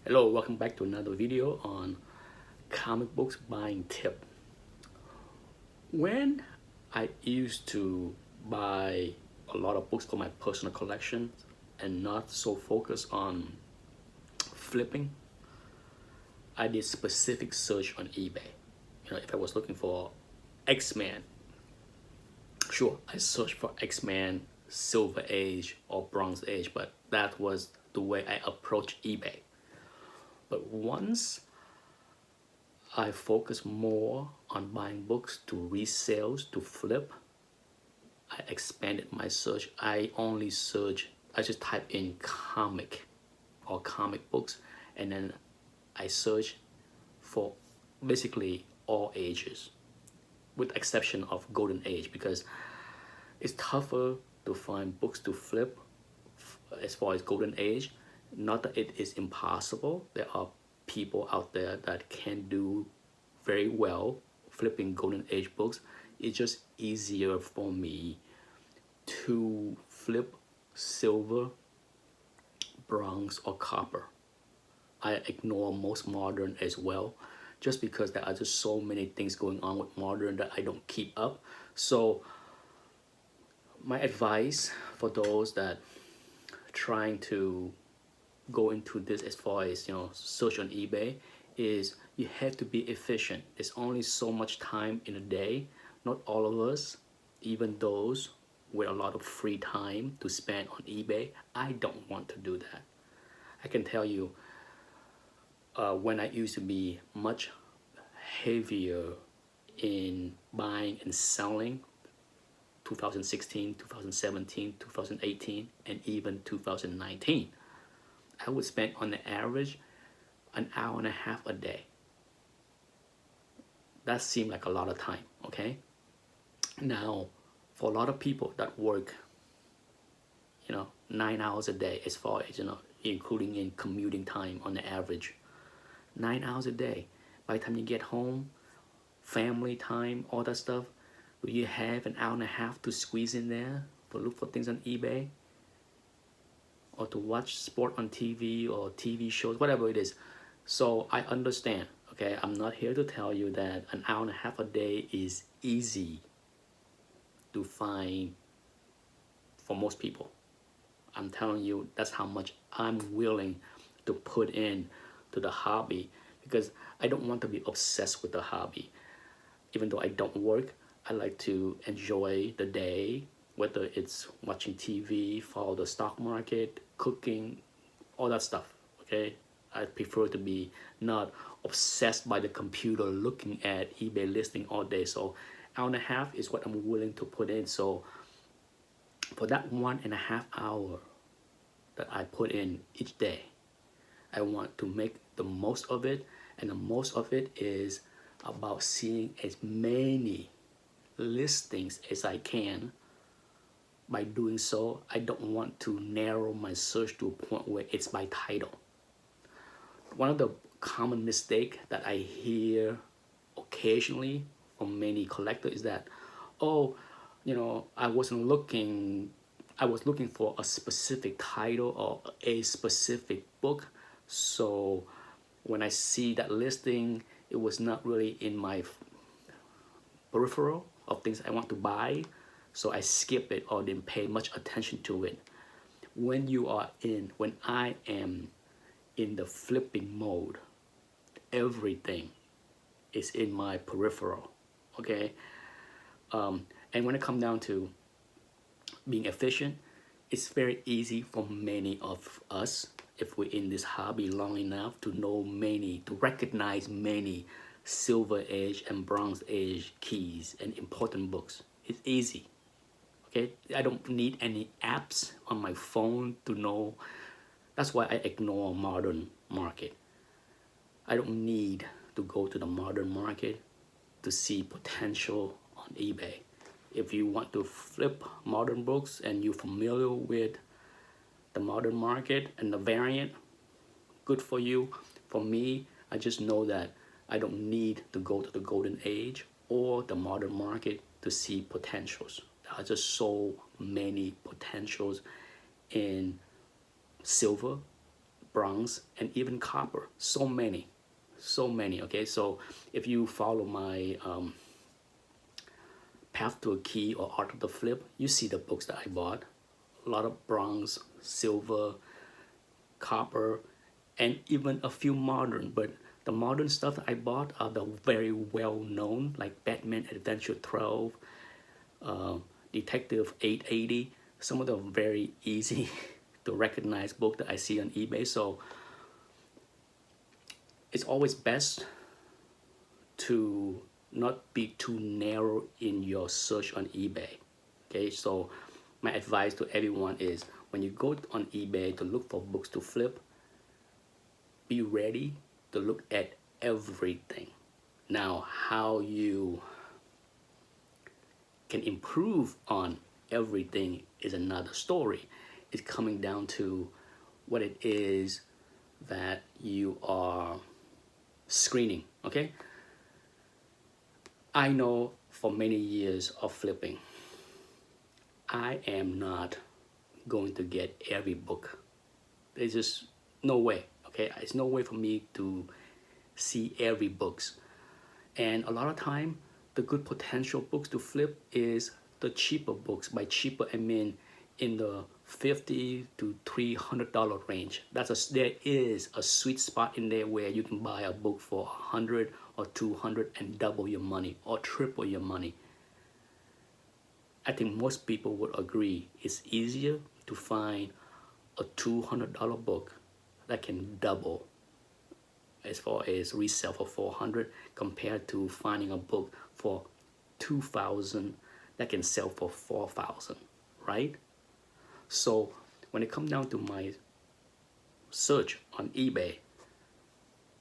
Hello, welcome back to another video on comic books buying tip. When I used to buy a lot of books for my personal collection and not so focused on flipping, I did specific search on eBay. If I was looking for X-Men, sure, I searched for X-Men Silver Age or Bronze Age, but that was the way I approached eBay. But once I focus more on buying books to resales, to flip, I expanded my search. I just type in comic or comic books, and then I search for basically all ages, with exception of golden age, because it's tougher to find books to flip as far as golden age. Not that it is impossible. There are people out there that can do very well flipping golden age books. It's just easier for me to flip silver, bronze, or copper. I ignore most modern as well, just because there are just so many things going on with modern that I don't keep up. So my advice for those that trying to go into this as far as search on eBay is you have to be efficient. There's only so much time in a day. Not all of us, even those with a lot of free time to spend on eBay, I don't want to do that. I can tell you, when I used to be much heavier in buying and selling, 2016, 2017, 2018, and even 2019, I would spend on the average an hour and a half a day. That seemed like a lot of time, okay? Now, for a lot of people that work, 9 hours a day, as far as, including in commuting time on the average, 9 hours a day. By the time you get home, family time, all that stuff, do you have an hour and a half to squeeze in there to look for things on eBay? Or to watch sport on TV or TV shows, whatever it is. So I understand, okay? I'm not here to tell you that an hour and a half a day is easy to find for most people. I'm telling you, that's how much I'm willing to put in to the hobby, because I don't want to be obsessed with the hobby. Even though I don't work, I like to enjoy the day, whether it's watching TV, follow the stock market, cooking, all that stuff, okay? I prefer to be not obsessed by the computer looking at eBay listing all day. So hour and a half is what I'm willing to put in. So for that 1.5 hours that I put in each day, I want to make the most of it. And the most of it is about seeing as many listings as I can. By doing so, I don't want to narrow my search to a point where it's by title. One of the common mistake that I hear occasionally from many collectors is that, oh, I was looking for a specific title or a specific book. So when I see that listing, it was not really in my peripheral of things I want to buy. So I skip it or didn't pay much attention to it. When I am in the flipping mode, everything is in my peripheral, okay? And when it comes down to being efficient, it's very easy for many of us, if we're in this hobby long enough, to recognize many Silver Age and Bronze Age keys and important books. It's easy. Okay, I don't need any apps on my phone to know. That's why I ignore modern market. I don't need to go to the modern market to see potential on eBay. If you want to flip modern books and you're familiar with the modern market and the variant, good for you. For me, I just know that I don't need to go to the golden age or the modern market to see potentials. There are just so many potentials in silver, bronze, and even copper. So many, so many. Okay, so if you follow my Path to a Key or Art of the Flip, you see the books that I bought. A lot of bronze, silver, copper, and even a few modern. But the modern stuff that I bought are the very well known, like Batman Adventure 12, Detective 880. Some of them very easy to recognize book that I see on eBay. So it's always best to not be too narrow in your search on eBay. Okay, so my advice to everyone is when you go on eBay to look for books to flip, be ready to look at everything. Now, how you can improve on everything is another story. It's coming down to what it is that you are screening. Okay, I know for many years of flipping, I am not going to get every book. There's just no way. Okay, it's no way for me to see every books. And a lot of time, the good potential books to flip is the cheaper books. By cheaper, I mean in the $50 to $300 range. There is a sweet spot in there where you can buy a book for 100 or 200 and double your money or triple your money. I think most people would agree it's easier to find a $200 book that can double as far as resell for 400 compared to finding a book for 2,000 that can sell for 4,000, right? So when it comes down to my search on eBay,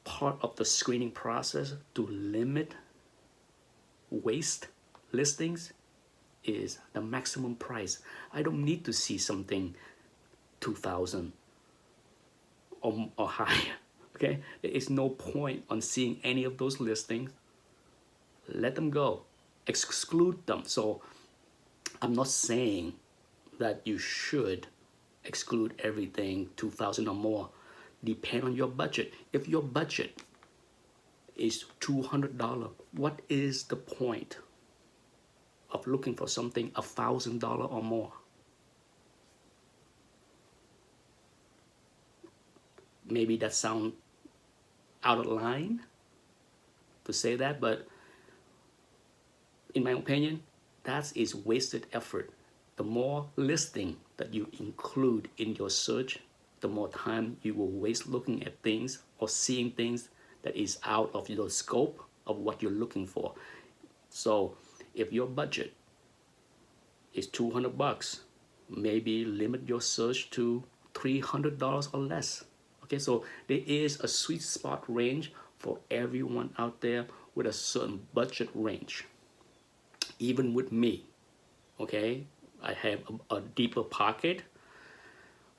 part of the screening process to limit waste listings is the maximum price. I don't need to see something 2,000 or higher. Okay, there is no point on seeing any of those listings. Let them go, exclude them. So I'm not saying that you should exclude everything 2,000 or more. Depend on your budget. If your budget is $200, what is the point of looking for something $1,000 or more? Maybe that sounds out of line to say that, but in my opinion, that is wasted effort. The more listing that you include in your search, the more time you will waste looking at things or seeing things that is out of your scope of what you're looking for. So if your budget is $200, maybe limit your search to $300 or less. Okay, so there is a sweet spot range for everyone out there with a certain budget range. Even with me, okay, I have a deeper pocket,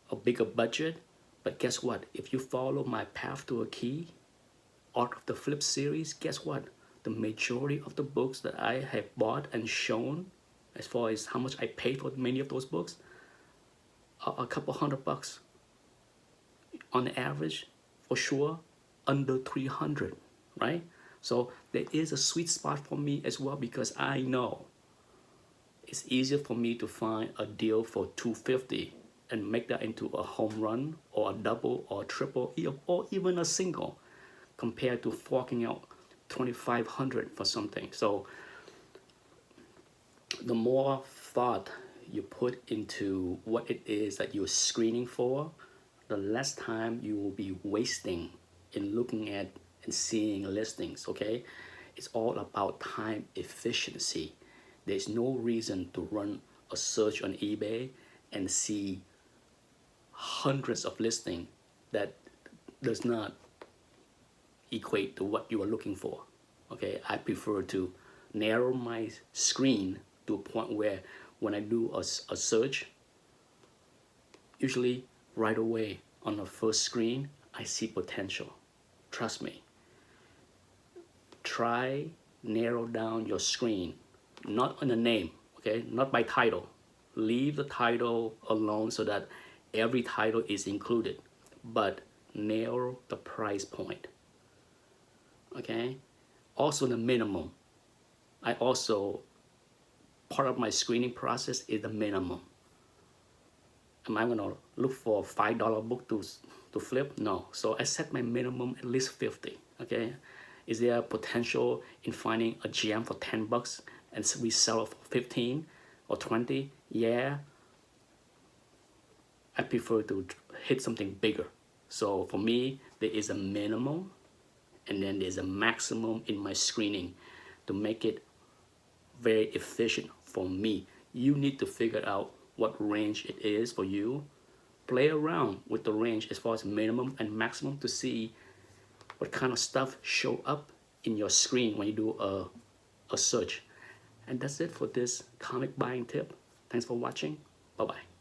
a bigger budget, but guess what? If you follow my Path to a Key, Art of the Flip series, guess what? The majority of the books that I have bought and shown, as far as how much I paid for many of those books, are a couple $100. On average, for sure, under 300, right? So there is a sweet spot for me as well, because I know it's easier for me to find a deal for $250 and make that into a home run or a double or a triple or even a single compared to forking out $2,500 for something. So the more thought you put into what it is that you're screening for, the less time you will be wasting in looking at and seeing listings. Okay, it's all about time efficiency. There's no reason to run a search on eBay and see hundreds of listings that does not equate to what you are looking for. Okay, I prefer to narrow my screen to a point where when I do a search, usually right away on the first screen, I see potential. Trust me. Try narrow down your screen, not on a name, okay? Not by title. Leave the title alone so that every title is included. But nail the price point. Okay, also the minimum. I also, part of my screening process is the minimum. Am I gonna look for a $5 book to flip? No. So I set my minimum at least 50. Okay, is there a potential in finding a gem for 10 bucks and we sell it for 15 or 20? Yeah, I prefer to hit something bigger. So for me, there is a minimum and then there's a maximum in my screening to make it very efficient for me. You need to figure out what range it is for you. Play around with the range as far as minimum and maximum to see what kind of stuff show up in your screen when you do a search. And that's it for this comic buying tip. Thanks for watching. Bye-bye.